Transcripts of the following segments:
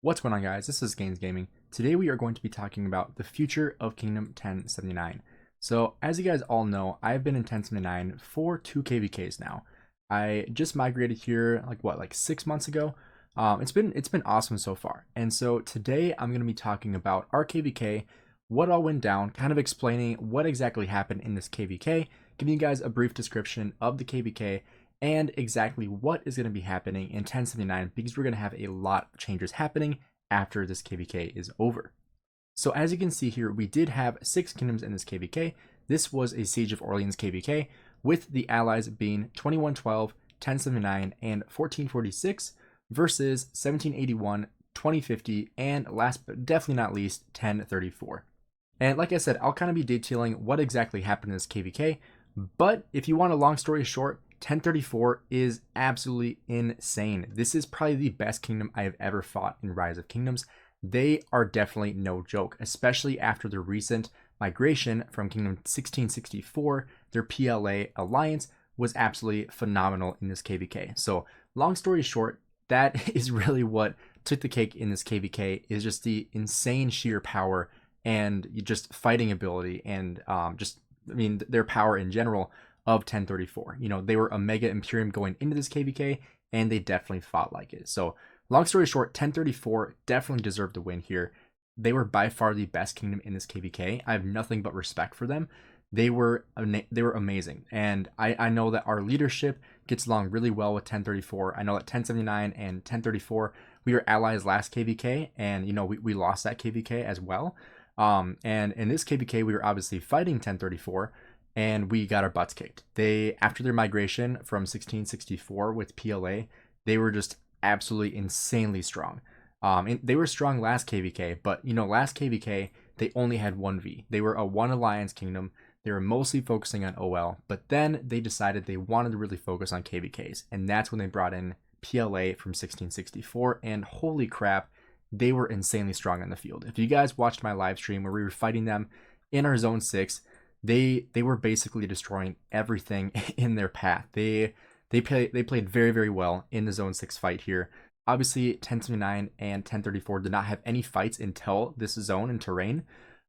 What's going on, guys? This is Gainz Gaming. Today we are going to be talking about the future of Kingdom 1079. So as you guys all know, I've been in 1079 for 2 KVKs now. I just migrated here like 6 months ago. It's been awesome so far. And so today I'm going to be talking about our KVK, what all went down, kind of explaining what exactly happened in this KVK, giving you guys a brief description of the KVK and exactly what is going to be happening in 1079 because we're going to have a lot of changes happening after this KVK is over. So as you can see here, we did have 6 kingdoms in this KVK. This was a Siege of Orleans KVK with the allies being 2112, 1079, and 1446 versus 1781, 2050, and last but definitely not least, 1034. And like I said, I'll kind of be detailing what exactly happened in this KVK, but if you want a long story short, 1034 is absolutely insane. This is probably the best kingdom I have ever fought in Rise of Kingdoms. They are definitely no joke, especially after the recent migration from Kingdom 1664. Their PLA alliance was absolutely phenomenal in this KVK. So long story short, that is really what took the cake in this KVK, is just the insane sheer power and just fighting ability and their power in general of 1034. You know, they were a mega imperium going into this KVK and they definitely fought like it. So long story short, 1034 definitely deserved the win here. They were by far the best kingdom in this KVK. I have nothing but respect for them. They were amazing, and I know that our leadership gets along really well with 1034. I know that 1079 and 1034, we were allies last KVK, and you know we lost that KVK as well. And in this KVK, we were obviously fighting 1034, and we got our butts kicked. They, after their migration from 1664 with PLA, they were just absolutely insanely strong. And they were strong last KVK, but you know, last KVK, they only had 1V. They were a one alliance kingdom. They were mostly focusing on OL, but then they decided they wanted to really focus on KVKs, and that's when they brought in PLA from 1664, and holy crap, they were insanely strong on the field. If you guys watched my live stream where we were fighting them in our zone 6, they were basically destroying everything in their path. They played very, very well in the zone 6 fight here. Obviously 1079 and 1034 did not have any fights until this zone and terrain.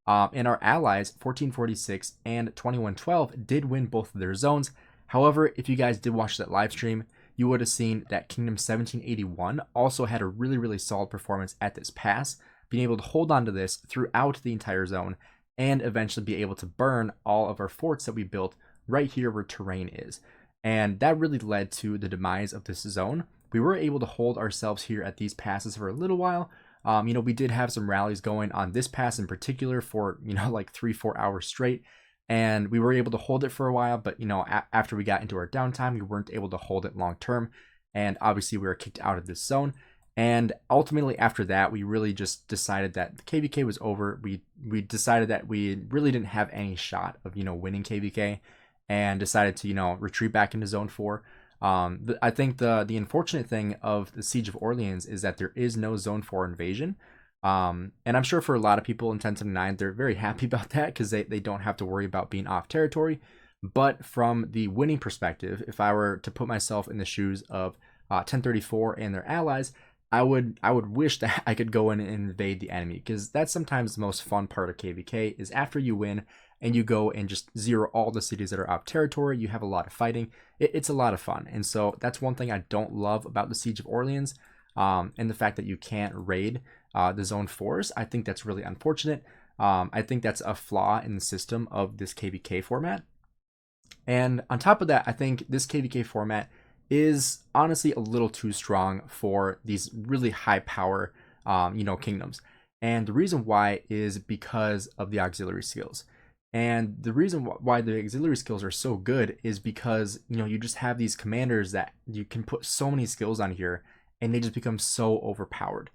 And our allies 1446 and 2112 did win both of their zones. However, if you guys did watch that live stream, you would have seen that Kingdom 1781 also had a really, really solid performance at this pass, being able to hold on to this throughout the entire zone and eventually be able to burn all of our forts that we built right here where terrain is. And that really led to the demise of this zone. We were able to hold ourselves here at these passes for a little while. You know, we did have some rallies going on this pass in particular for, you know, like 3-4 hours straight. And we were able to hold it for a while, but, you know, after we got into our downtime, we weren't able to hold it long term. And obviously we were kicked out of this zone. And ultimately after that, we really just decided that the KVK was over. We decided that we really didn't have any shot of, you know, winning KVK, and decided to, you know, retreat back into zone 4. I think the unfortunate thing of the Siege of Orleans is that there is no zone 4 invasion. And I'm sure for a lot of people in 1079, they're very happy about that because they don't have to worry about being off territory. But from the winning perspective, if I were to put myself in the shoes of 1034 and their allies, I would wish that I could go in and invade the enemy, because that's sometimes the most fun part of KVK is after you win and you go and just zero all the cities that are off territory. You have a lot of fighting. It's a lot of fun. And so that's one thing I don't love about the Siege of Orleans, and the fact that you can't raid the zone 4s. I think that's really unfortunate. I think that's a flaw in the system of this KVK format. And on top of that, I think this KVK format is honestly a little too strong for these really high power, you know, kingdoms. And the reason why is because of the auxiliary skills. And the reason why the auxiliary skills are so good is because, you know, you just have these commanders that you can put so many skills on here and they just become so overpowered.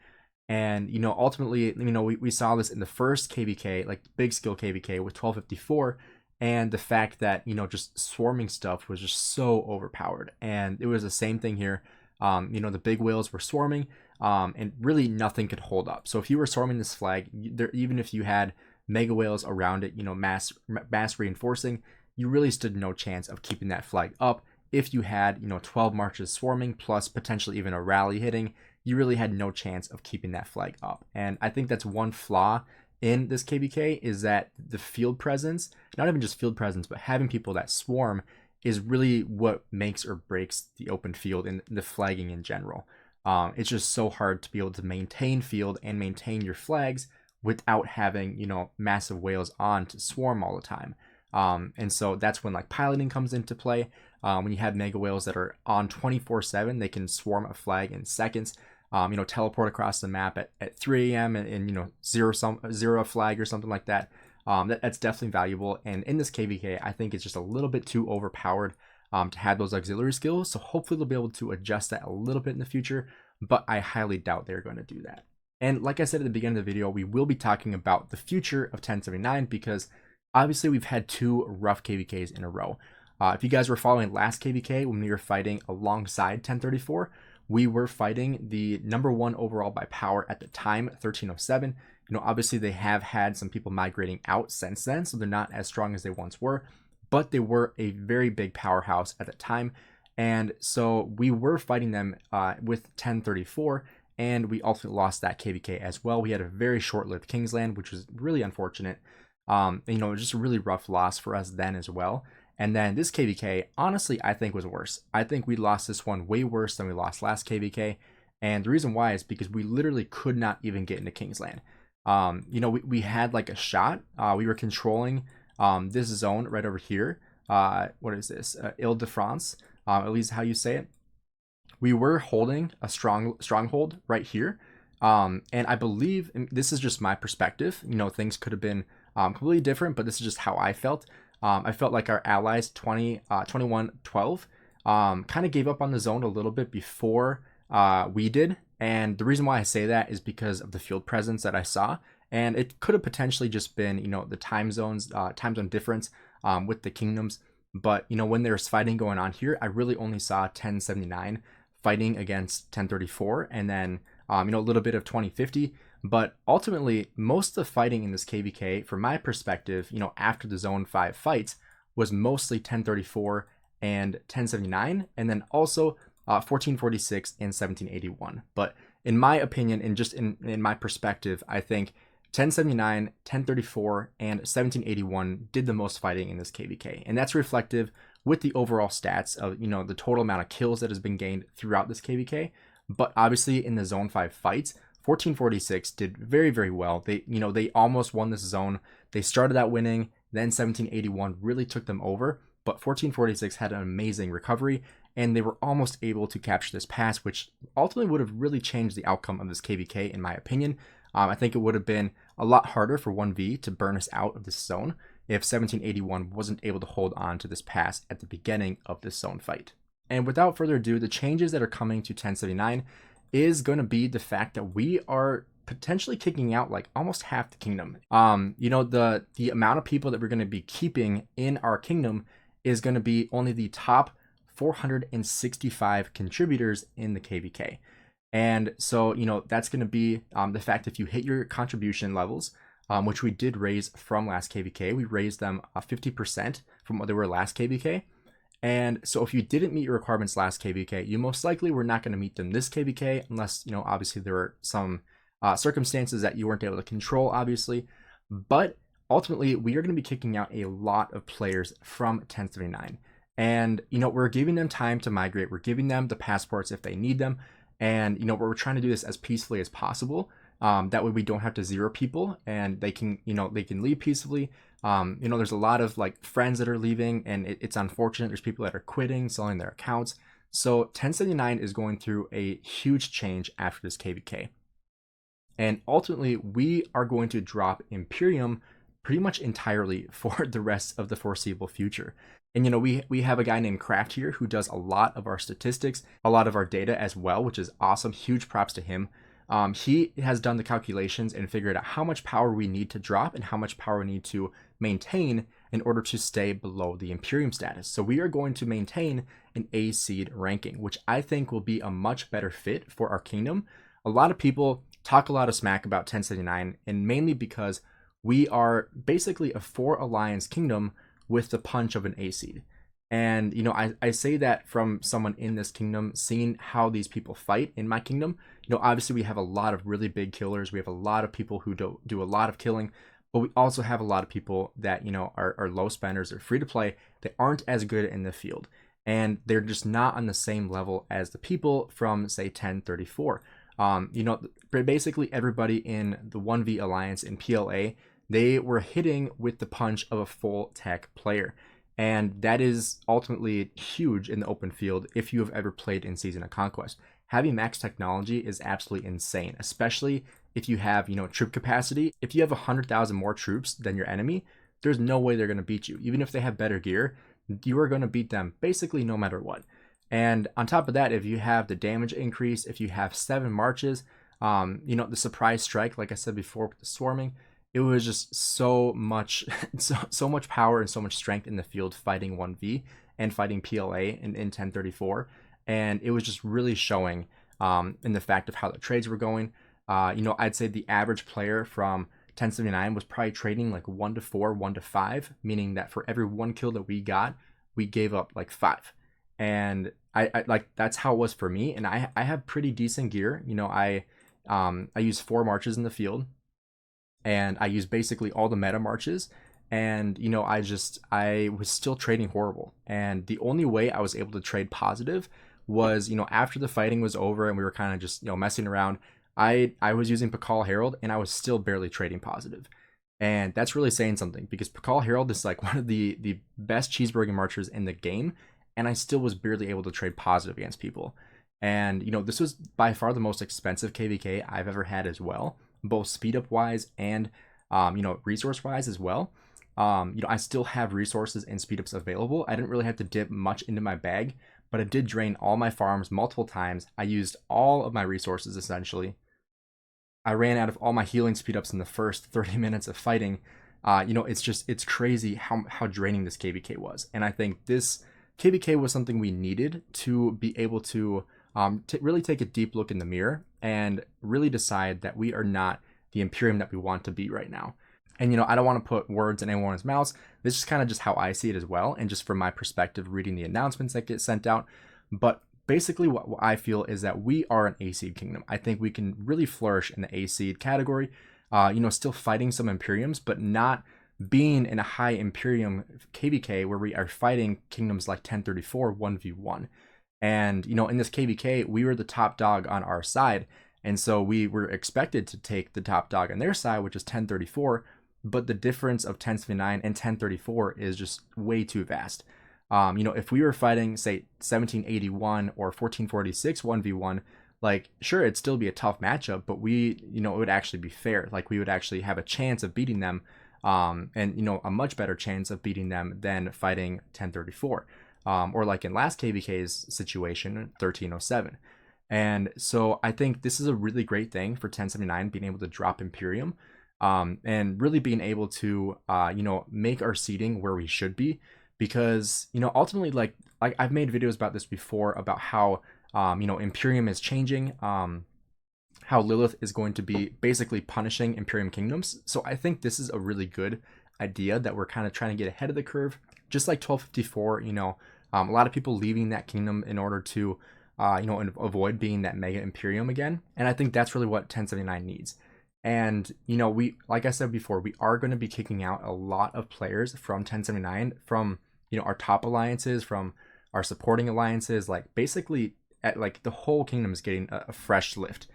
And, you know, ultimately, you know, we saw this in the first KVK, like big skill KVK with 1254, and the fact that, you know, just swarming stuff was just so overpowered. And it was the same thing here. You know, the big whales were swarming, and really nothing could hold up. So if you were swarming this flag, even if you had mega whales around it, you know, mass reinforcing, you really stood no chance of keeping that flag up. If you had, you know, 12 marches swarming plus potentially even a rally hitting, you really had no chance of keeping that flag up. And I think that's one flaw in this KVK, is that the field presence, not even just field presence, but having people that swarm is really what makes or breaks the open field and the flagging in general. It's just so hard to be able to maintain field and maintain your flags without having, massive whales on to swarm all the time. And so that's when like piloting comes into play. When you have mega whales that are on 24/7, they can swarm a flag in seconds. Teleport across the map at 3 a.m. and zero a flag or something like that. That's definitely valuable. And in this KVK, I think it's just a little bit too overpowered to have those auxiliary skills. So hopefully they'll be able to adjust that a little bit in the future, but I highly doubt they're going to do that. And like I said at the beginning of the video, we will be talking about the future of 1079 because obviously we've had 2 rough KVKs in a row. If you guys were following last KVK when we were fighting alongside 1034, we were fighting the #1 overall by power at the time, 1307. Obviously they have had some people migrating out since then, so they're not as strong as they once were, but they were a very big powerhouse at the time. And so we were fighting them with 1034, and we ultimately lost that KVK as well. We had a very short-lived Kingsland, which was really unfortunate. It was just a really rough loss for us then as well. And then this KVK, honestly, I think was worse. I think we lost this one way worse than we lost last KVK. And the reason why is because we literally could not even get into Kingsland. We had like a shot. We were controlling this zone right over here. What is this? Ile-de-France, at least how you say it. We were holding a stronghold right here. And I believe, and this is just my perspective, things could have been completely different, but this is just how I felt. I felt like our allies 21-12 kind of gave up on the zone a little bit before we did. And the reason why I say that is because of the field presence that I saw. And it could have potentially just been, the time zone difference with the kingdoms. But, when there's fighting going on here, I really only saw 1079 fighting against 1034 and then, a little bit of 2050. But ultimately, most of the fighting in this KVK, from my perspective, after the Zone 5 fights, was mostly 1034 and 1079, and then also 1446 and 1781. But in my opinion, and just in my perspective, I think 1079, 1034, and 1781 did the most fighting in this KVK. And that's reflective with the overall stats of, the total amount of kills that has been gained throughout this KVK. But obviously in the Zone 5 fights, 1446 did very, very well. They almost won this zone. They started out winning, then 1781 really took them over, but 1446 had an amazing recovery, and they were almost able to capture this pass, which ultimately would have really changed the outcome of this KVK, in my opinion. I think it would have been a lot harder for 1v to burn us out of this zone if 1781 wasn't able to hold on to this pass at the beginning of this zone fight. And without further ado, the changes that are coming to 1079 is going to be the fact that we are potentially kicking out like almost half the kingdom. The amount of people that we're going to be keeping in our kingdom is going to be only the top 465 contributors in the KVK. And so, that's going to be the fact if you hit your contribution levels, which we did raise from last KVK, we raised them 50% from what they were last KVK. And so if you didn't meet your requirements last KVK, you most likely were not going to meet them this KVK unless, obviously there were some circumstances that you weren't able to control, obviously. But ultimately, we are going to be kicking out a lot of players from 1079. And, we're giving them time to migrate. We're giving them the passports if they need them. And, we're trying to do this as peacefully as possible. That way we don't have to zero people and they can leave peacefully. There's a lot of like friends that are leaving, and it's unfortunate. There's people that are quitting, selling their accounts. So 1079 is going through a huge change after this KVK. And ultimately, we are going to drop Imperium pretty much entirely for the rest of the foreseeable future. And, we have a guy named Kraft here who does a lot of our statistics, a lot of our data as well, which is awesome. Huge props to him. He has done the calculations and figured out how much power we need to drop and how much power we need to maintain in order to stay below the Imperium status. So we are going to maintain an A seed ranking, which I think will be a much better fit for our kingdom. A lot of people talk a lot of smack about 1079, and mainly because we are basically a 4 alliance kingdom with the punch of an A seed. And, I say that from someone in this kingdom, seeing how these people fight in my kingdom. Obviously we have a lot of really big killers. We have a lot of people who do a lot of killing, but we also have a lot of people that, are low spenders or free to play. They aren't as good in the field. And they're just not on the same level as the people from, say, 1034. Basically everybody in the 1v Alliance in PLA, they were hitting with the punch of a full tech player. And that is ultimately huge in the open field if you have ever played in Season of Conquest. Having max technology is absolutely insane, especially if you have, troop capacity. If you have 100,000 more troops than your enemy, there's no way they're going to beat you. Even if they have better gear, you are going to beat them basically no matter what. And on top of that, if you have the damage increase, if you have 7 marches, the surprise strike, like I said before with the swarming, it was just so much so much power and so much strength in the field fighting 1v and fighting PLA in 1034. And it was just really showing in the fact of how the trades were going. I'd say the average player from 1079 was probably trading like 1 to 4, 1 to 5, meaning that for every 1 kill that we got, we gave up like 5. And I like, that's how it was for me. And I have pretty decent gear. I use 4 marches in the field, and I use basically all the meta marches. And I was still trading horrible. And the only way I was able to trade positive was, after the fighting was over and we were kind of just, messing around, I was using Pakal Herald, and I was still barely trading positive. And that's really saying something, because Pakal Herald is like one of the best cheeseburger marchers in the game, and I still was barely able to trade positive against people. And this was by far the most expensive KVK I've ever had as well, both speed up wise and resource wise as well. I still have resources and speed ups available. I didn't really have to dip much into my bag, but I did drain all my farms multiple times. I used all of my resources essentially. I ran out of all my healing speed ups in the first 30 minutes of fighting. It's crazy how draining this KVK was. And I think this KVK was something we needed to be able to really take a deep look in the mirror and really decide that we are not the Imperium that we want to be right now. And, I don't want to put words in anyone's mouths. This is kind of just how I see it as well, and just from my perspective, reading the announcements that get sent out. But basically what I feel is that we are an A-seed kingdom. I think we can really flourish in the A-seed category, still fighting some Imperiums, but not being in a high Imperium KVK where we are fighting kingdoms like 1034 1v1. And, in this KVK, we were the top dog on our side. And so we were expected to take the top dog on their side, which is 1034. But the difference of 1079 and 1034 is just way too vast. If we were fighting, say, 1781 or 1446 1v1, like, sure, it'd still be a tough matchup, but it would actually be fair. Like, we would actually have a chance of beating them, and, a much better chance of beating them than fighting 1034. Or like in last KVK's situation, 1307. And so I think this is a really great thing for 1079 being able to drop Imperium, and really being able to, make our seeding where we should be. Because, ultimately, like I've made videos about this before about how, Imperium is changing, how Lilith is going to be basically punishing Imperium kingdoms. So I think this is a really good idea that we're kind of trying to get ahead of the curve. Just like 1254, a lot of people leaving that kingdom in order to, avoid being that mega Imperium again. And I think that's really what 1079 needs. And, we, like I said before, we are going to be kicking out a lot of players from 1079, from, our top alliances, from our supporting alliances, like basically the whole kingdom is getting a fresh lift.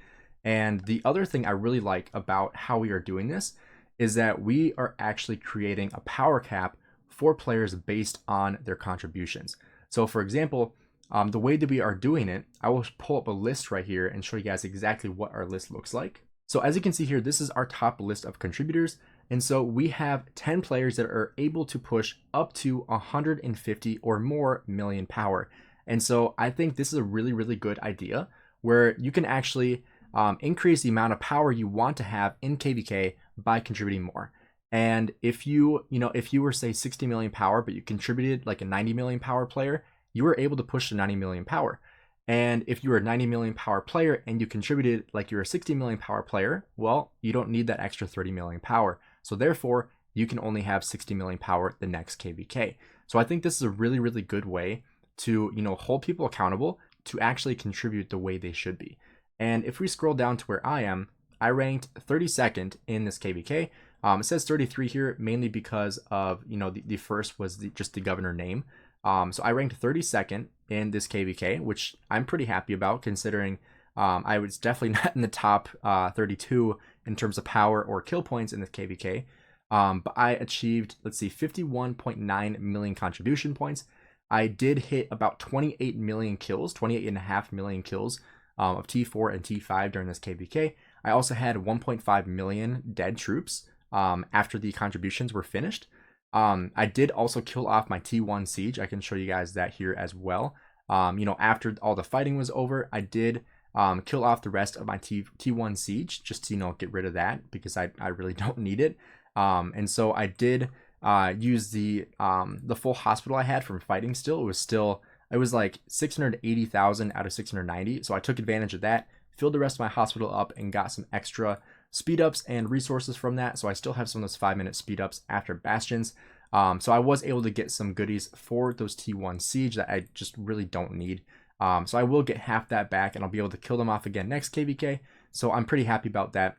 And the other thing I really like about how we are doing this is that we are actually creating a power cap for players based on their contributions. So for example, the way that we are doing it, I will pull up a list right here and show you guys exactly what our list looks like. So as you can see here, this is our top list of contributors. And so we have 10 players that are able to push up to 150 or more million power. And so I think this is a really, really good idea where you can actually increase the amount of power you want to have in KVK by contributing more. And if you were, say, 60 million power, but you contributed like a 90 million power player, you were able to push to 90 million power. And if you were a 90 million power player and you contributed like you're a 60 million power player, well, you don't need that extra 30 million power. So therefore, you can only have 60 million power the next KVK. So I think this is a really good way to, hold people accountable to actually contribute the way they should be. And if we scroll down to where I am, I ranked 32nd in this KVK. It says 33 here mainly because of, the first was just the governor name. So I ranked 32nd in this KVK, which I'm pretty happy about considering I was definitely not in the top 32 in terms of power or kill points in this KVK. But I achieved, let's see, 51.9 million contribution points. I did hit about 28 million kills, 28.5 million kills of T4 and T5 during this KVK. I also had 1.5 million dead troops after the contributions were finished. I did also kill off my T1 siege. I can show you guys that here as well. After all the fighting was over, I did kill off the rest of my T1 siege just to, get rid of that because I really don't need it. And so I did use the full hospital I had from fighting still. It was like 680,000 out of 690. So I took advantage of that, filled the rest of my hospital up, and got some extra speed ups and resources from that. So I still have some of those 5-minute speed ups after bastions. So I was able to get some goodies for those T1 siege that I just really don't need. So I will get half that back and I'll be able to kill them off again next KVK. So I'm pretty happy about that.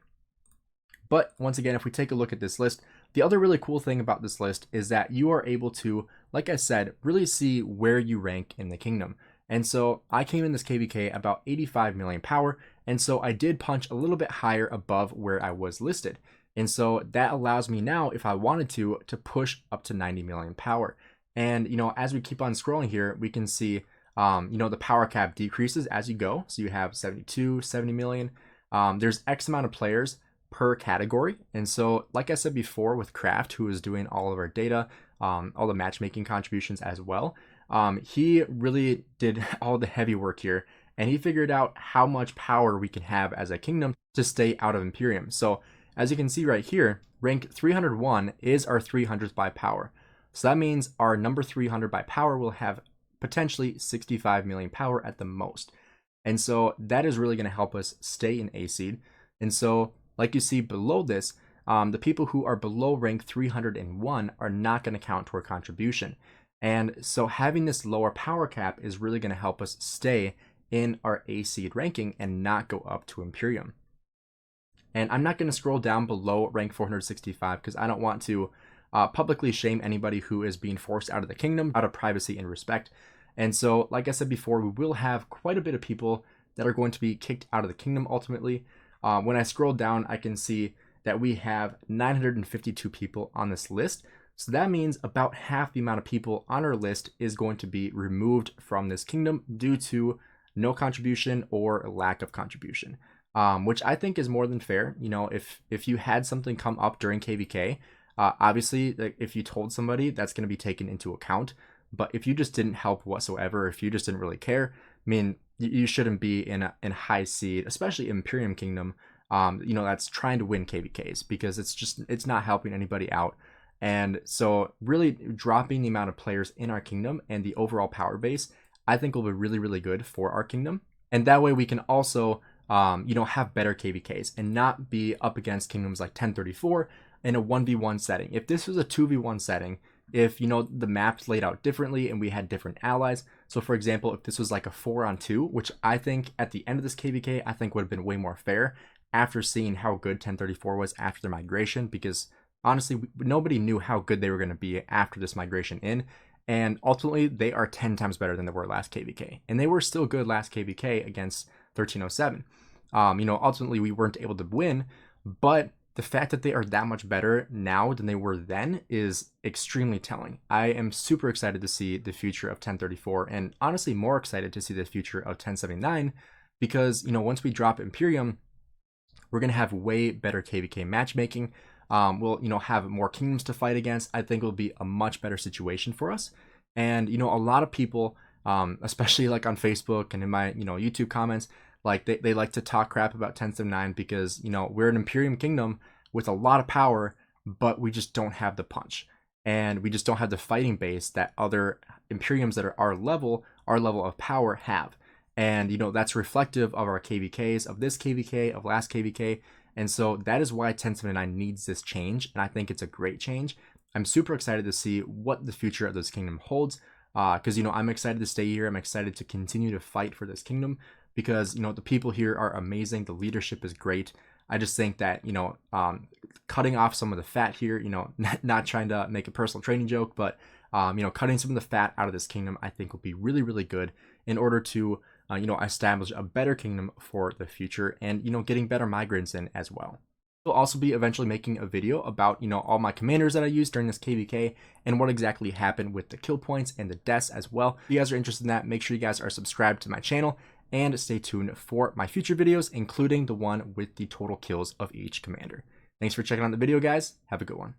But once again, if we take a look at this list, the other really cool thing about this list is that you are able to, like I said, really see where you rank in the kingdom. And so I came in this KVK about 85 million power, and so I did punch a little bit higher above where I was listed. And so that allows me now, if I wanted to push up to 90 million power. And, as we keep on scrolling here, we can see, the power cap decreases as you go. So you have 72, 70 million. There's X amount of players per category. And so, like I said before with Craft, who is doing all of our data, all the matchmaking contributions as well, he really did all the heavy work here, and he figured out how much power we can have as a kingdom to stay out of Imperium. So as you can see right here, rank 301 is our 300th by power. So that means our number 300 by power will have potentially 65 million power at the most. And so that is really going to help us stay in A seed. And so like you see below this, the people who are below rank 301 are not going to count toward contribution. And so having this lower power cap is really going to help us stay in our A seed ranking and not go up to Imperium. And I'm not going to scroll down below rank 465 because I don't want to publicly shame anybody who is being forced out of the kingdom out of privacy and respect. And so, like I said before, we will have quite a bit of people that are going to be kicked out of the kingdom ultimately. When I scroll down, I can see that we have 952 people on this list. So that means about half the amount of people on our list is going to be removed from this kingdom due to no contribution or lack of contribution, which I think is more than fair. If you had something come up during KVK, obviously, if you told somebody, that's going to be taken into account. But if you just didn't help whatsoever, if you just didn't really care, I mean, you shouldn't be in high seed, especially Imperium Kingdom, that's trying to win KVKs, because it's not helping anybody out. And so really dropping the amount of players in our kingdom and the overall power base, I think will be really good for our kingdom. And that way we can also, have better KVKs and not be up against kingdoms like 1034 in a 1v1 setting. If this was a 2v1 setting, if, the map's laid out differently and we had different allies. So for example, if this was like a 4-on-2, which I think at the end of this KVK, I think would have been way more fair after seeing how good 1034 was after their migration, because honestly, nobody knew how good they were going to be after this migration in. And ultimately, they are 10 times better than they were last KVK. And they were still good last KVK against 1307. Ultimately, we weren't able to win, but the fact that they are that much better now than they were then is extremely telling. I am super excited to see the future of 1034, and honestly more excited to see the future of 1079, because, once we drop Imperium, we're going to have way better KVK matchmaking. We'll, have more kingdoms to fight against. I think it'll be a much better situation for us. And, a lot of people, especially like on Facebook and in my, YouTube comments, like they like to talk crap about 1079 because, we're an Imperium kingdom with a lot of power, but we just don't have the punch. And we just don't have the fighting base that other Imperiums that are our level of power have. And, that's reflective of our KVKs, of this KVK, of last KVK. And so that is why 1079 needs this change. And I think it's a great change. I'm super excited to see what the future of this kingdom holds. Because I'm excited to stay here. I'm excited to continue to fight for this kingdom because the people here are amazing. The leadership is great. I just think that cutting off some of the fat here, not trying to make a personal training joke, but cutting some of the fat out of this kingdom, I think will be really, really good in order to establish a better kingdom for the future and getting better migrants in as well. We'll also be eventually making a video about all my commanders that I used during this KVK and what exactly happened with the kill points and the deaths as well. If you guys are interested in that, make sure you guys are subscribed to my channel and stay tuned for my future videos, including the one with the total kills of each commander. Thanks for checking out the video, guys. Have a good one.